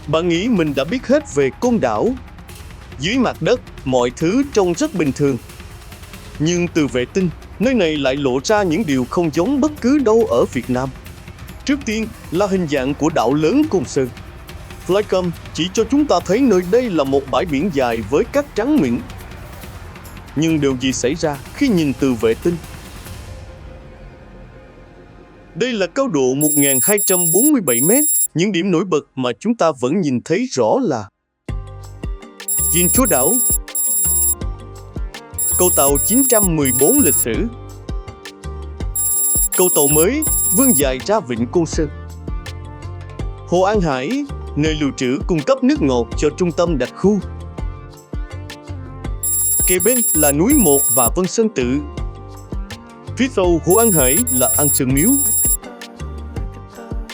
Bạn nghĩ mình đã biết hết về Côn Đảo. Dưới mặt đất, mọi thứ trông rất bình thường. Nhưng từ vệ tinh, nơi này lại lộ ra những điều không giống bất cứ đâu ở Việt Nam. Trước tiên là hình dạng của đảo lớn Côn Sơn. Flycam chỉ cho chúng ta thấy nơi đây là một bãi biển dài với cát trắng mịn. Nhưng điều gì xảy ra khi nhìn từ vệ tinh? Đây là cao độ 1247 m. Những điểm nổi bật mà chúng ta vẫn nhìn thấy rõ là Dinh Chúa Đảo, cầu tàu 914 lịch sử, cầu tàu mới vươn dài ra vịnh Côn Sơn, Hồ An Hải, nơi lưu trữ cung cấp nước ngọt cho trung tâm đặc khu. Kề bên là núi Một và Vân Sơn Tự. Phía sau Hồ An Hải là An Sơn Miếu.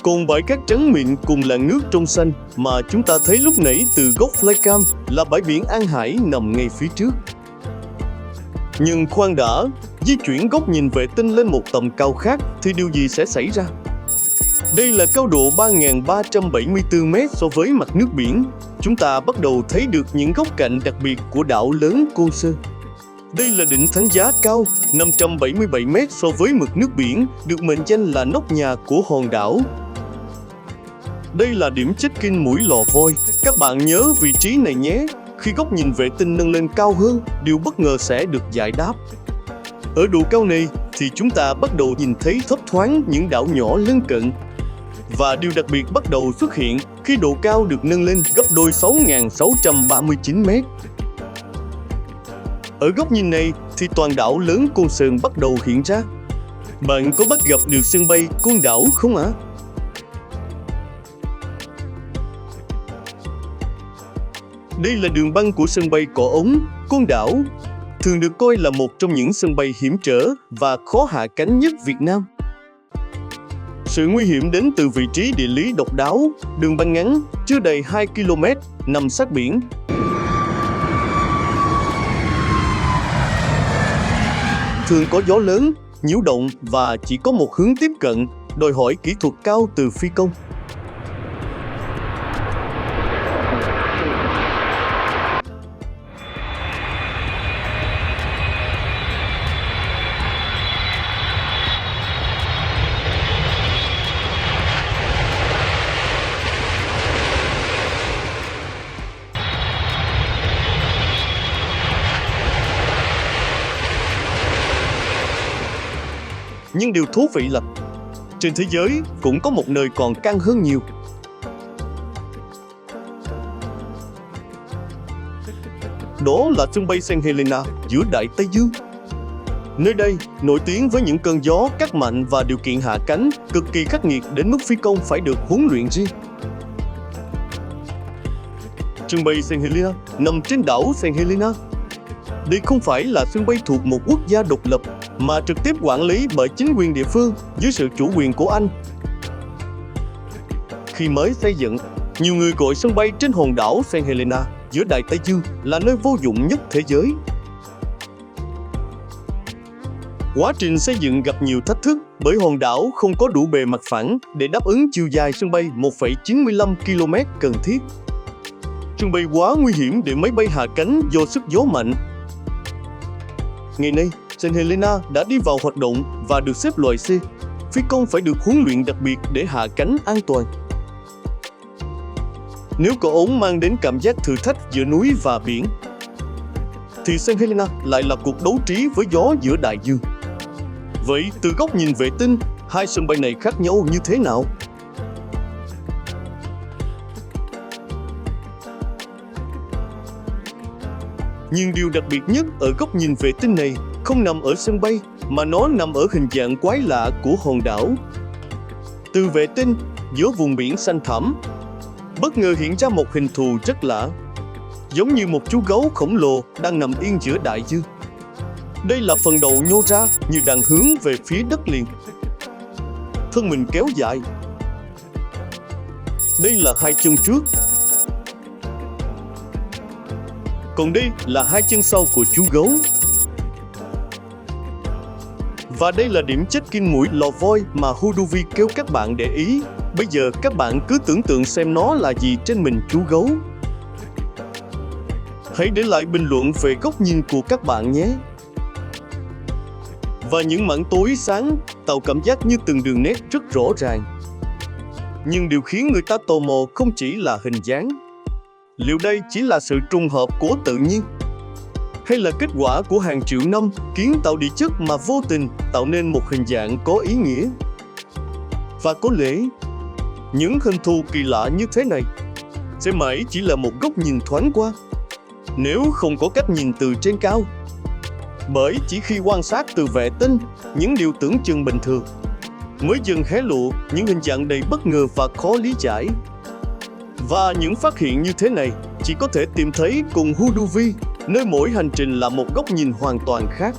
Còn bãi cát trắng mịn cùng làn nước trong xanh mà chúng ta thấy lúc nãy từ góc flycam là bãi biển An Hải nằm ngay phía trước. Nhưng khoan đã, di chuyển góc nhìn vệ tinh lên một tầm cao khác thì điều gì sẽ xảy ra? Đây là cao độ 3.374 m so với mặt nước biển. Chúng ta bắt đầu thấy được những góc cạnh đặc biệt của đảo lớn Côn Sơn. Đây là đỉnh Thánh Giá cao 577 m so với mực nước biển, được mệnh danh là nóc nhà của hòn đảo. Đây là điểm check-in mũi Lò Voi. Các bạn nhớ vị trí này nhé. Khi góc nhìn vệ tinh nâng lên cao hơn, điều bất ngờ sẽ được giải đáp. Ở độ cao này thì chúng ta bắt đầu nhìn thấy thấp thoáng những đảo nhỏ lân cận. Và điều đặc biệt bắt đầu xuất hiện khi độ cao được nâng lên gấp đôi 6.639 m. Ở góc nhìn này thì toàn đảo lớn Côn Sơn bắt đầu hiện ra. Bạn có bắt gặp được sân bay Côn Đảo không ạ? Đây là đường băng của sân bay Cỏ Ống, Côn Đảo, thường được coi là một trong những sân bay hiểm trở và khó hạ cánh nhất Việt Nam. Sự nguy hiểm đến từ vị trí địa lý độc đáo, đường băng ngắn, chưa đầy 2 km, nằm sát biển. Thường có gió lớn, nhiễu động và chỉ có một hướng tiếp cận, đòi hỏi kỹ thuật cao từ phi công. Nhưng điều thú vị là trên thế giới cũng có một nơi còn căng hơn nhiều. Đó là sân bay St. Helena giữa Đại Tây Dương. Nơi đây nổi tiếng với những cơn gió cát mạnh và điều kiện hạ cánh cực kỳ khắc nghiệt đến mức phi công phải được huấn luyện riêng. Sân bay St. Helena nằm trên đảo St. Helena. Đây không phải là sân bay thuộc một quốc gia độc lập, mà trực tiếp quản lý bởi chính quyền địa phương dưới sự chủ quyền của Anh. Khi mới xây dựng, nhiều người gọi sân bay trên hòn đảo St. Helena giữa Đại Tây Dương là nơi vô dụng nhất thế giới. Quá trình xây dựng gặp nhiều thách thức bởi hòn đảo không có đủ bề mặt phẳng để đáp ứng chiều dài sân bay 1,95 km cần thiết. Sân bay quá nguy hiểm để máy bay hạ cánh do sức gió mạnh. Ngày nay, St. Helena đã đi vào hoạt động và được xếp loại C. Phi công phải được huấn luyện đặc biệt để hạ cánh an toàn. Nếu Cỏ Ống mang đến cảm giác thử thách giữa núi và biển, thì St. Helena lại là cuộc đấu trí với gió giữa đại dương. Vậy từ góc nhìn vệ tinh, hai sân bay này khác nhau như thế nào? Nhưng điều đặc biệt nhất ở góc nhìn vệ tinh này không nằm ở sân bay, mà nó nằm ở hình dạng quái lạ của hòn đảo. Từ vệ tinh, giữa vùng biển xanh thẳm, bất ngờ hiện ra một hình thù rất lạ, giống như một chú gấu khổng lồ đang nằm yên giữa đại dương. Đây là phần đầu nhô ra như đang hướng về phía đất liền. Thân mình kéo dài. Đây là hai chân trước. Còn đây là hai chân sau của chú gấu. Và đây là điểm check-in mũi Lò Voi mà Hudovi kêu các bạn để ý. Bây giờ các bạn cứ tưởng tượng xem nó là gì trên mình chú gấu. Hãy để lại bình luận về góc nhìn của các bạn nhé. Và những mảng tối sáng tạo cảm giác như từng đường nét rất rõ ràng. Nhưng điều khiến người ta tò mò không chỉ là hình dáng. Liệu đây chỉ là sự trùng hợp của tự nhiên? Hay là kết quả của hàng triệu năm kiến tạo địa chất mà vô tình tạo nên một hình dạng có ý nghĩa? Và có lẽ, những hình thù kỳ lạ như thế này sẽ mãi chỉ là một góc nhìn thoáng qua, nếu không có cách nhìn từ trên cao. Bởi chỉ khi quan sát từ vệ tinh, những điều tưởng chừng bình thường mới dần hé lộ những hình dạng đầy bất ngờ và khó lý giải. Và những phát hiện như thế này chỉ có thể tìm thấy cùng Hoodoo, nơi mỗi hành trình là một góc nhìn hoàn toàn khác.